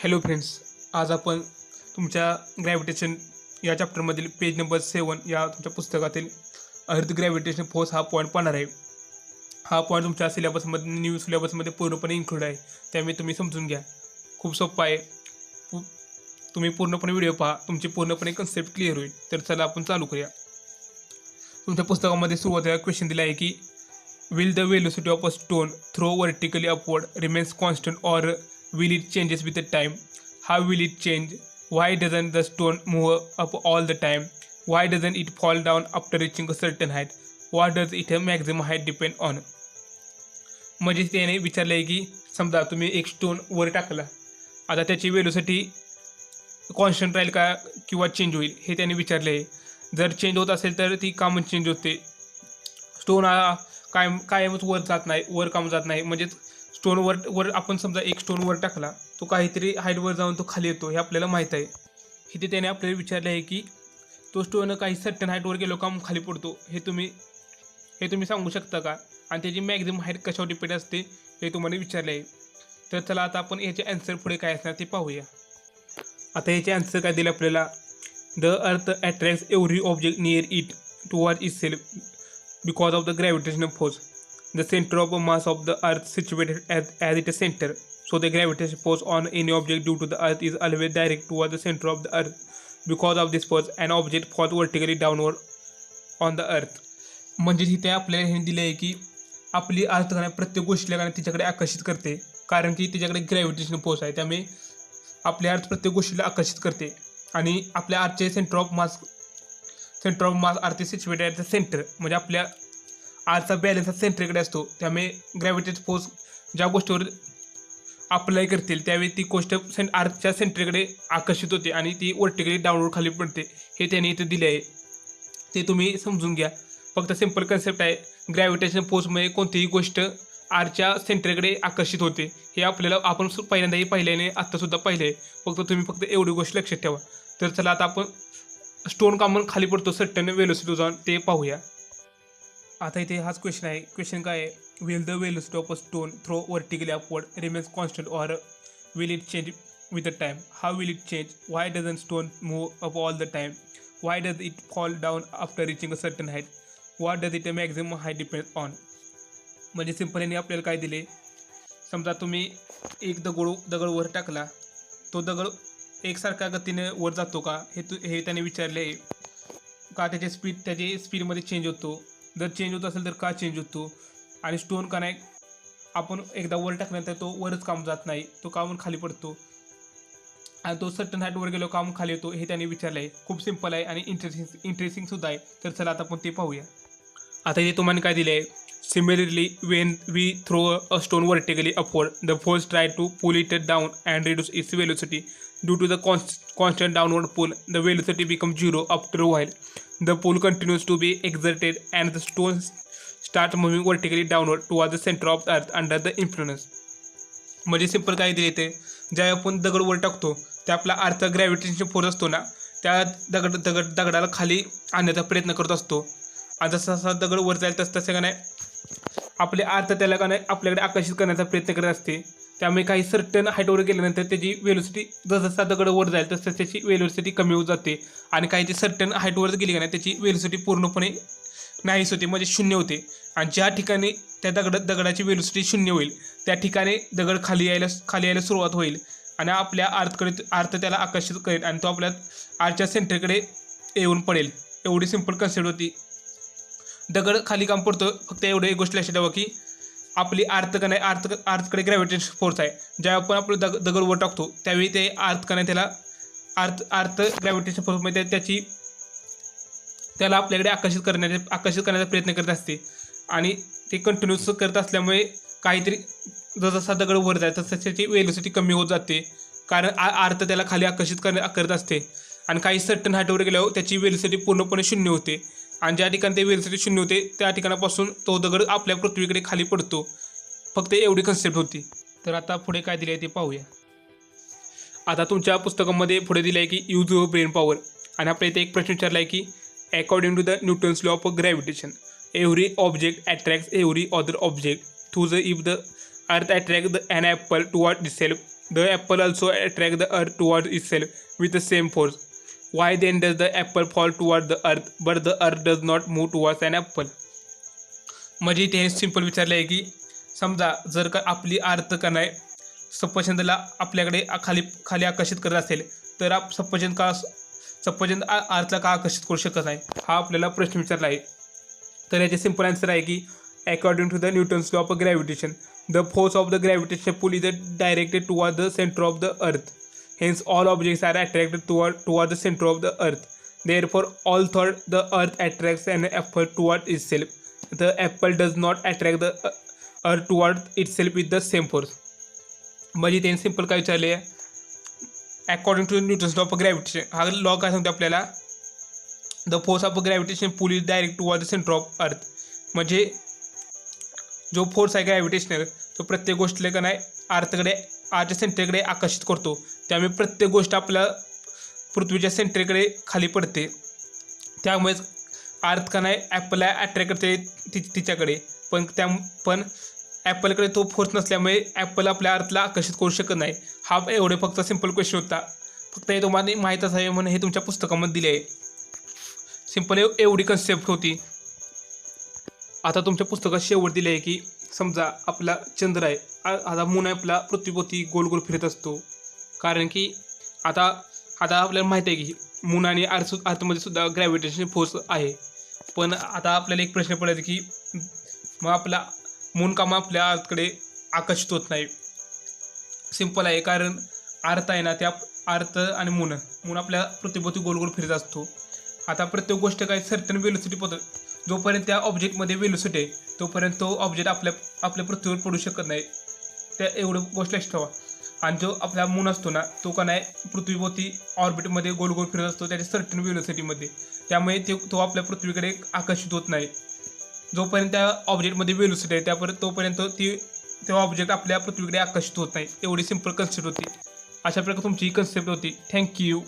Hello friends, आज आपण तुमच्या ग्रॅव्हिटेशन या चॅप्टरमधील पेज नंबर 7 या तुमच्या पुस्तकातील अर्थ ग्रॅव्हिटेशन फोर्स हा पॉईंट पाहणार आहे. हा पॉईंट तुमच्या सिलेबसमध्ये न्यू सिलेबसमध्ये पूर्णपणे इन्क्लूड आहे, त्यामुळे तुम्ही समजून घ्या. खूप सोपं आहे. तुम्ही पूर्णपणे व्हिडिओ पहा, तुमची पूर्णपणे कन्सेप्ट क्लिअर होईल. तर चला आपण चालू करूया. तुमच्या पुस्तकामध्ये सुरुवातीला क्वेश्चन दिला आहे की will the velocity of a stone throw vertically upward remains constant or will it changes with the time? How will it change? Why doesn't the stone move up all the time? Why doesn't it fall down after reaching a certain height? What does its maximum height depend on? म्हणजे त्याने विचारलं आहे की समजा तुम्ही एक stone वर टाकला, आता त्याची वेलोसिटी कॉन्स्टंट राहील का किंवा चेंज होईल हे त्याने विचारले आहे. जर चेंज होत असेल तर ती कामच चेंज होते. स्टोन हा कायमच वर जात नाही, वर काम जात नाही. म्हणजेच स्टोनवर आपण समजा एक स्टोन वर टाकला, तो काहीतरी हाईटवर जाऊन तो खाली येतो हे आपल्याला माहीत आहे. इथे त्याने आपल्याला विचारले आहे की तो स्टोन काही सर्टन हाईटवर गेलो का खाली पडतो हे तुम्ही सांगू शकता का, आणि त्याची मॅक्झिमम हाईट कशावर डिपेंड असते हे तुम्हाला विचारले आहे. तर चला आता आपण याचे आन्सर पुढे काय असणार ते पाहूया. आता याचे आन्सर काय दिले आपल्याला. The earth attracts every object near it towards itself because of the gravitational force. The center of mass of the earth situated as its center, so the gravitational force on any object due to the earth is always direct toward the center of the earth. Because of this force an object falls vertically downward on the earth. म्हणजे इथे आपल्याला हे दिले आहे की आपली अर्थ प्रत्येक गोष्टीला तिच्याकडे आकर्षित करते, कारण की तिच्याकडे ग्रॅव्हिटेशनल फोर्स आहे. त्यामुळे आपली अर्थ प्रत्येक गोष्टीला आकर्षित करते. आणि आपल्या अर्थचे सेंटर ऑफ मास अर्थ सिच्युएटेड ॲट द सेंटर, म्हणजे आपल्या आजचा बॅलन्स हा सेंटरकडे असतो. त्यामुळे ग्रॅव्हिटेशनल फोर्स ज्या गोष्टीवर अप्लाय करतील त्यावेळी ती गोष्ट आर्थच्या सेंटरकडे आकर्षित होते आणि ती वर्टिकली डाऊनवर्ड खाली पडते. हे त्याने इथे दिले आहे, ते तुम्ही समजून घ्या. फक्त सिंपल कन्सेप्ट आहे. ग्रॅव्हिटेशनल फोर्समुळे कोणतीही गोष्ट आर्थच्या सेंटरकडे आकर्षित होते. हे आपल्याला आपण पहिल्यांदाही पाहिल्याने आत्तासुद्धा पाहिलं आहे. तुम्ही एवढी गोष्ट लक्षात ठेवा. तर चला आता आपण स्टोन कामन खाली पडतो सर्टन वेलोसिटी जाऊन ते पाहूया. आता इथे हाच क्वेश्चन आहे. क्वेश्चन काय आहे. Will the velocity of a stone throw vertically upward remains constant or will it change with the time? How will it change? Why doesn't stone move up all the time? Why does it fall down after reaching a certain height? What does it maximum height depend on? म्हणजे simple यांनी आपल्याला काय दिले. समजा तुम्ही एक दगड वर टाकला, तो दगड एकसारख्या गतीने वर जातो का हे त्याने विचारले. का त्याची स्पीडमध्ये चेंज होतो? जर चेंज होत असेल तर का चेंज होतो? आणि स्टोन का नाही आपण एकदा वर टाकल्यानंतर तो वरच काम जात नाही, तो कामून खाली पडतो, आणि तो सर्टन हाईटवर गेलो काम खाली येतो हे त्यांनी विचारलं आहे. खूप सिंपल आहे आणि इंटरेस्टिंग सुद्धा आहे. तर चला आता आपण ते पाहूया. आता इथे तुम्हाला काय दिलं आहे. Similarly when we throw a stone vertically upward the force try to pull it down and reduce its velocity. Due to the constant downward pull, the velocity becomes zero after a while. The pull continues to be exerted and the stone starts moving vertically downward towards the center of the earth under the influence. म्हणजे simple काय दिले ते, ज्या आपण दगड वर टाकतो त्या आपला अर्थ ग्रॅव्हिटेशनल फोर्स असतो ना, त्या दगडाला खाली आणण्याचा प्रयत्न करत असतो. आणि जसा दगड वर जाईल तसं का नाही आपले अर्थ त्याला का नाही आपल्याकडे आकर्षित करण्याचा प्रयत्न करत असते. त्यामुळे काही सर्टन हाईटवर गेल्यानंतर त्याची वेलोसिटी जसा दगड वर जाईल तसं त्याची वेलोसिटी कमी होत जाते. आणि काही ती सर्टन हाईटवर गेली का नाही त्याची वेलोसिटी पूर्णपणे नाहीच होते, म्हणजे शून्य होते. आणि ज्या ठिकाणी त्या दगडाची वेलोसिटी शून्य होईल त्या ठिकाणी दगड खाली यायला सुरुवात होईल आणि आपल्या अर्थ त्याला आकर्षित करेल आणि तो आपल्या आर्थच्या सेंटरकडे येऊन पडेल. एवढी सिंपल कन्सेप्ट होती. दगड खाली काम पडतो. फक्त एवढं एक गोष्ट लक्षात ठेवा की आपली अर्थकडे ग्रॅव्हिटेशन फोर्स आहे. ज्या आपण आपलं दगड वर टाकतो त्यावेळी ते त्याला अर्थ ग्रॅव्हिटेशन फोर्समध्ये त्याला आपल्याकडे आकर्षित करण्याचा प्रयत्न करत असते. आणि ते कंटिन्यूस करत असल्यामुळे काहीतरी जसा दगड वर जाईल तसं त्याची वेलोसिटी कमी होत जाते, कारण अर्थ त्याला खाली आकर्षित करत असते. आणि काही सर्टन हाईटवर गेल्यावर त्याची वेलोसिटी पूर्णपणे शून्य होते. आणि ज्या ठिकाणी ते वेलोसिटी शून्य होते त्या ठिकाणापासून तो दगड आपल्या पृथ्वीकडे खाली पडतो. फक्त एवढी कन्सेप्ट होती. तर आता पुढे काय दिले आहे ते पाहूया. आता तुमच्या पुस्तकामध्ये पुढे दिलं आहे की यूज युअर ब्रेन पॉवर. आणि आपल्या इथे एक प्रश्न विचारला आहे की according to the Newton's law of gravitation every object attracts every other object. If the earth attract an apple toward itself the apple also attract the earth toward itself with the same force. Why then does the apple fall toward the earth but the earth does not move towards an apple. म्हणजे ते simple विचारलं आहे की समजा जर का आपली अर्थ का नाही सफरचंदला आपल्याकडे खाली आकर्षित करत असेल तर सफरचंद अर्थला का आकर्षित करू शकत नाही, हा आपल्याला प्रश्न विचारला आहे. तर याचे सिंपल आन्सर आहे की according to the Newton's law of gravitation the force of the gravitation pull is directed toward the centre of the earth. Hence all objects are attracted toward the centre of the earth. Therefore all thought the earth attracts an apple toward itself. The apple does not attract the earth toward itself with the same force. म्हणजे त्यांनी simple काय विचारले आहे according to Newton's law of gravitation. हा law काय सांगतो आपल्याला the force of gravitation pull is direct toward the centre of earth. म्हणजे जो फोर्स आहे ग्रॅव्हिटेशनल तो प्रत्येक गोष्टीला का नाही आर्थच्या सेंटरकडे आकर्षित करतो. त्यामुळे प्रत्येक गोष्ट आपल्या पृथ्वीच्या सेंटरकडे खाली पडते. त्यामुळेच अर्थ का नाही ॲपलला अट्रॅक्ट करते तिच्याकडे. पण ॲपलकडे तो फोर्स नसल्यामुळे ॲपल आपल्या अर्थला आकर्षित करू शकत नाही. हा एवढे फक्त सिंपल क्वेश्चन होता. फक्त हे तुम्हाला माहीत असावे म्हणून हे तुमच्या पुस्तकामध्ये दिले आहे. सिंपल एवढी कन्सेप्ट होती. आता तुमच्या पुस्तकात शेवट दिले आहे की समजा आपला चंद्र आहे, आता मून आहे आपला पृथ्वीभोवती गोल गोल फिरत असतो. कारण की आता आपल्याला माहिती आहे की मून आणि अर्थमध्ये सुद्धा ग्रॅव्हिटेशन फोर्स आहे. पण आता आपल्याला एक प्रश्न पडेल की मग आपला मून का मग आपल्या अर्थकडे आकर्षित होत नाही. सिंपल आहे कारण अर्थ आहे ना त्या अर्थ आणि मून आपल्या पृथ्वीभोवती गोल गोल फिरत असतो. आता प्रत्येक गोष्ट काय सर्टन वेलोसिटी जोपर्यंत त्या ऑब्जेक्टमध्ये वेलोसिटी आहे तोपर्यंत तो ऑब्जेक्ट आपल्या पृथ्वीवर पडू शकत नाही. त्या एवढं गोष्ट लक्षात ठेवा. आणि जो आपला मून असतो ना तो का नाही पृथ्वीभोवती ऑर्बिटमध्ये गोल गोल फिरत असतो त्याच्या सर्टन वेलोसिटीमध्ये. त्यामुळे तो आपल्या पृथ्वीकडे आकर्षित होत नाही. जोपर्यंत त्या ऑब्जेक्टमध्ये वेलोसिटी आहे तोपर्यंत तो ऑब्जेक्ट आपल्या पृथ्वीकडे आकर्षित होत नाही. एवढी सिंपल कन्सेप्ट होती. अशा प्रकारे तुमची ही कन्सेप्ट होती. थँक्यू.